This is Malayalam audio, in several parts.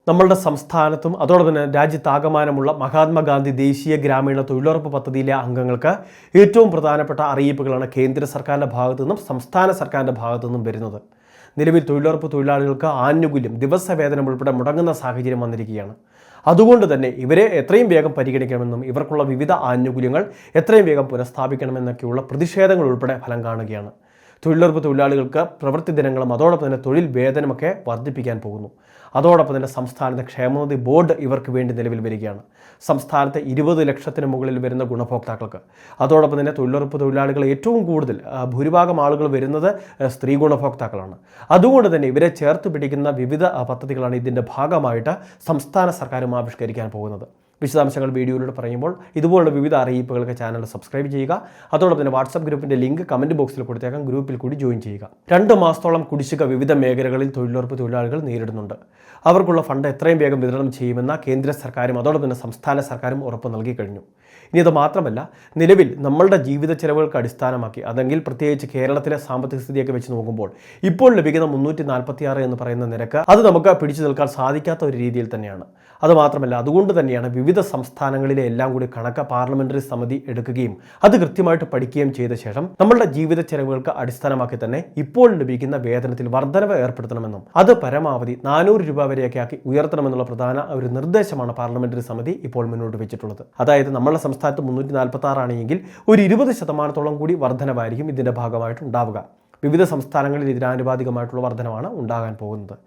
നമ്മളുടെ സംസ്ഥാനത്തും അതോടൊപ്പം തന്നെ രാജ്യത്താകമാനമുള്ള മഹാത്മാഗാന്ധി ദേശീയ ഗ്രാമീണ തൊഴിലുറപ്പ് പദ്ധതിയിലെ അംഗങ്ങൾക്ക് ഏറ്റവും പ്രധാനപ്പെട്ട അറിയിപ്പുകളാണ് കേന്ദ്ര സർക്കാരിൻ്റെ ഭാഗത്തു നിന്നും സംസ്ഥാന സർക്കാരിൻ്റെ ഭാഗത്തു നിന്നും വരുന്നത്. നിലവിൽ തൊഴിലുറപ്പ് തൊഴിലാളികൾക്ക് ആനുകൂല്യം ദിവസവേതനം ഉൾപ്പെടെ മുടങ്ങുന്ന സാഹചര്യം വന്നിരിക്കുകയാണ്. അതുകൊണ്ട് തന്നെ ഇവരെ എത്രയും വേഗം പരിഗണിക്കണമെന്നും ഇവർക്കുള്ള വിവിധ ആനുകൂല്യങ്ങൾ എത്രയും വേഗം പുനഃസ്ഥാപിക്കണമെന്നൊക്കെയുള്ള പ്രതിഷേധങ്ങൾ ഉൾപ്പെടെ ഫലം കാണുകയാണ്. തൊഴിലുറപ്പ് തൊഴിലാളികൾക്ക് പ്രവൃത്തി ദിനങ്ങളും അതോടൊപ്പം തന്നെ തൊഴിൽ വേതനമൊക്കെ വർദ്ധിപ്പിക്കാൻ പോകുന്നു. അതോടൊപ്പം തന്നെ സംസ്ഥാനത്തെ ക്ഷേമനിധി ബോർഡ് ഇവർക്ക് വേണ്ടി നിലവിൽ വരികയാണ്. സംസ്ഥാനത്തെ 20 ലക്ഷത്തിന് മുകളിൽ വരുന്ന ഗുണഭോക്താക്കൾക്ക്, അതോടൊപ്പം തന്നെ തൊഴിലുറപ്പ് തൊഴിലാളികൾ ഏറ്റവും കൂടുതൽ ഭൂരിഭാഗം ആളുകൾ വരുന്നത് സ്ത്രീ ഗുണഭോക്താക്കളാണ്. അതുകൊണ്ട് തന്നെ ഇവരെ ചേർത്ത് പിടിക്കുന്ന വിവിധ പദ്ധതികളാണ് ഇതിൻ്റെ ഭാഗമായിട്ട് സംസ്ഥാന സർക്കാരും ആവിഷ്കരിക്കാൻ പോകുന്നത്. വിശദാംശങ്ങൾ വീഡിയോയിലൂടെ പറയുമ്പോൾ ഇതുപോലുള്ള വിവിധ അറിയിപ്പുകൾക്ക് ചാനൽ സബ്സ്ക്രൈബ് ചെയ്യുക. അതോടൊപ്പം തന്നെ വാട്സപ്പ് ഗ്രൂപ്പിൻ്റെ ലിങ്ക് കമൻറ്റ് ബോക്സിൽ കൊടുത്തേക്കാം. ഗ്രൂപ്പിൽ കൂടി ജോയിൻ ചെയ്യുക. 2 മാസത്തോളം കുടിശ്ശിക വിവിധ മേഖലകളിൽ തൊഴിലുറപ്പ് തൊഴിലാളികൾ നേരിടുന്നുണ്ട്. അവർക്കുള്ള ഫണ്ട് എത്രയും വേഗം വിതരണം ചെയ്യുമെന്ന കേന്ദ്ര സർക്കാരും അതോടൊപ്പം തന്നെ സംസ്ഥാന സർക്കാരും ഉറപ്പ് നൽകി കഴിഞ്ഞു. ഇനി അത് മാത്രമല്ല, നിലവിൽ നമ്മളുടെ ജീവിത ചെലവുകൾക്ക് അടിസ്ഥാനമാക്കി, അതെങ്കിൽ പ്രത്യേകിച്ച് കേരളത്തിലെ സാമ്പത്തിക സ്ഥിതിയൊക്കെ വെച്ച് നോക്കുമ്പോൾ ഇപ്പോൾ ലഭിക്കുന്ന 346 എന്ന് പറയുന്ന നിരക്ക് അത് നമുക്ക് പിടിച്ചു നിൽക്കാൻ സാധിക്കാത്ത ഒരു രീതിയിൽ തന്നെയാണ്. അതുമാത്രമല്ല, അതുകൊണ്ട് തന്നെയാണ് വിവിധ സംസ്ഥാനങ്ങളിലെ എല്ലാം കൂടി കണക്ക് പാർലമെന്ററി സമിതി എടുക്കുകയും അത് കൃത്യമായിട്ട് പഠിക്കുകയും ചെയ്ത ശേഷം നമ്മളുടെ ജീവിത ചെലവുകൾക്ക് അടിസ്ഥാനമാക്കി തന്നെ ഇപ്പോൾ ലഭിക്കുന്ന വേതനത്തിൽ വർധനവ് ഏർപ്പെടുത്തണമെന്നും അത് പരമാവധി 400 രൂപ വരെയൊക്കെ ആക്കി ഉയർത്തണമെന്നുള്ള പ്രധാന ഒരു നിർദ്ദേശമാണ് പാർലമെന്ററി സമിതി ഇപ്പോൾ മുന്നോട്ട് വെച്ചിട്ടുള്ളത്. അതായത് നമ്മളുടെ സംസ്ഥാനത്ത് 346 ആണെങ്കിൽ ഒരു 20% കൂടി വർധനവായിരിക്കും ഇതിൻ്റെ ഭാഗമായിട്ട് ഉണ്ടാവുക. വിവിധ സംസ്ഥാനങ്ങളിൽ ഇതിനാനുപാതികമായിട്ടുള്ള വർധനമാണ് ഉണ്ടാകാൻ പോകുന്നത്.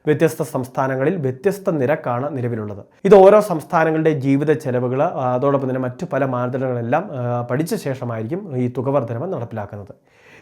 വ്യത്യസ്ത സംസ്ഥാനങ്ങളിൽ വ്യത്യസ്ത നിരക്കാണ് നിലവിലുള്ളത്. ഇത് ഓരോ സംസ്ഥാനങ്ങളുടെ ജീവിത ചെലവുകൾ അതോടൊപ്പം തന്നെ മറ്റു പല മാനദണ്ഡങ്ങളെല്ലാം പഠിച്ച ശേഷമായിരിക്കും ഈ തുക വർധനവ് നടപ്പിലാക്കുന്നത്.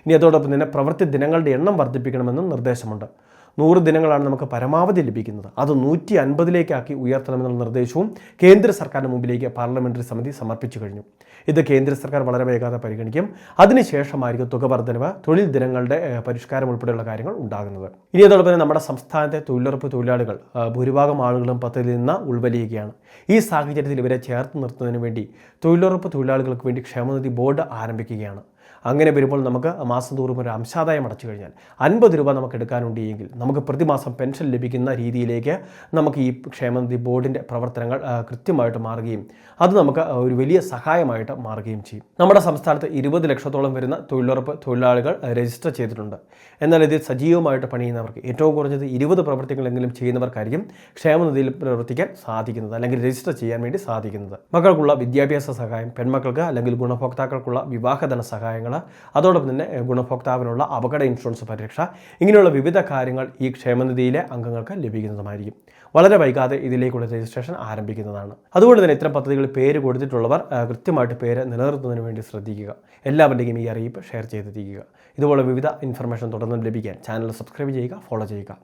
ഇനി അതോടൊപ്പം തന്നെ പ്രവൃത്തി ദിനങ്ങളുടെ എണ്ണം വർദ്ധിപ്പിക്കണമെന്നും നിർദ്ദേശമുണ്ട്. 100 ദിനങ്ങളാണ് നമുക്ക് പരമാവധി ലഭിക്കുന്നത്. അത് 150 ഉയർത്തണമെന്നുള്ള നിർദ്ദേശവും കേന്ദ്ര സർക്കാരിന് മുമ്പിലേക്ക് പാർലമെന്ററി സമിതി സമർപ്പിച്ചു കഴിഞ്ഞു. ഇത് കേന്ദ്ര സർക്കാർ വളരെ വേഗത പരിഗണിക്കും. അതിനുശേഷമായിരിക്കും തുക വർധനവ്, തൊഴിൽ ദിനങ്ങളുടെ പരിഷ്കാരം ഉൾപ്പെടെയുള്ള കാര്യങ്ങൾ ഉണ്ടാകുന്നത്. ഇനി അതോടൊപ്പം തന്നെ നമ്മുടെ സംസ്ഥാനത്തെ തൊഴിലുറപ്പ് തൊഴിലാളികൾ ഭൂരിഭാഗം ആളുകളും പദ്ധതിയിൽ നിന്ന് ഉൾവലിയുകയാണ്. ഈ സാഹചര്യത്തിൽ ഇവരെ ചേർത്ത് നിർത്തുന്നതിന് വേണ്ടി തൊഴിലുറപ്പ് തൊഴിലാളികൾക്ക് വേണ്ടി ക്ഷേമനിധി ബോർഡ് ആരംഭിക്കുകയാണ്. അങ്ങനെ വരുമ്പോൾ നമുക്ക് മാസം തോറും ഒരു അംശാദായം അടച്ചു കഴിഞ്ഞാൽ 50 രൂപ നമുക്ക് എടുക്കാനുണ്ട് എങ്കിൽ നമുക്ക് പ്രതിമാസം പെൻഷൻ ലഭിക്കുന്ന രീതിയിലേക്ക് നമുക്ക് ഈ ക്ഷേമനിധി ബോർഡിൻ്റെ പ്രവർത്തനങ്ങൾ കൃത്യമായിട്ട് മാറുകയും അത് നമുക്ക് ഒരു വലിയ സഹായമായിട്ട് മാറുകയും ചെയ്യും. നമ്മുടെ സംസ്ഥാനത്ത് 20 ലക്ഷത്തോളം വരുന്ന തൊഴിലുറപ്പ് തൊഴിലാളികൾ രജിസ്റ്റർ ചെയ്തിട്ടുണ്ട്. എന്നാൽ ഇതിൽ സജീവമായിട്ട് പണിയുന്നവർക്ക്, ഏറ്റവും കുറഞ്ഞത് 20 പ്രവൃത്തികളെങ്കിലും ചെയ്യുന്നവർക്കായിരിക്കും ക്ഷേമനിധിയിൽ പ്രവർത്തിക്കാൻ സാധിക്കുന്നത്, അല്ലെങ്കിൽ രജിസ്റ്റർ ചെയ്യാൻ വേണ്ടി സാധിക്കുന്നത്. മക്കൾക്കുള്ള വിദ്യാഭ്യാസ സഹായം, പെൺമക്കൾക്ക് അല്ലെങ്കിൽ ഗുണഭോക്താക്കൾക്കുള്ള വിവാഹധന സഹായങ്ങൾ, അതോടൊപ്പം തന്നെ ഗുണഭോക്താവിനുള്ള അപകട ഇൻഷുറൻസ് പരിരക്ഷ, ഇങ്ങനെയുള്ള വിവിധ കാര്യങ്ങൾ ഈ ക്ഷേമനിധിയിലെ അംഗങ്ങൾക്ക് ലഭിക്കുന്നതുമായിരിക്കും. വളരെ വൈകാതെ ഇതിലേക്കുള്ള രജിസ്ട്രേഷൻ ആരംഭിക്കുന്നതാണ്. അതുകൊണ്ട് തന്നെ ഇത്തരം പദ്ധതികളിൽ പേര് കൊടുത്തിട്ടുള്ളവർ കൃത്യമായിട്ട് പേര് നിലനിർത്തുന്നതിന് വേണ്ടി ശ്രദ്ധിക്കുക. എല്ലാവരുടെയും ഈ അറിയിപ്പ് ഷെയർ ചെയ്തെത്തിക്കുക. ഇതുപോലെ വിവിധ ഇൻഫർമേഷൻ തുടർന്ന് ലഭിക്കാൻ ചാനൽ സബ്സ്ക്രൈബ് ചെയ്യുക, ഫോളോ ചെയ്യുക.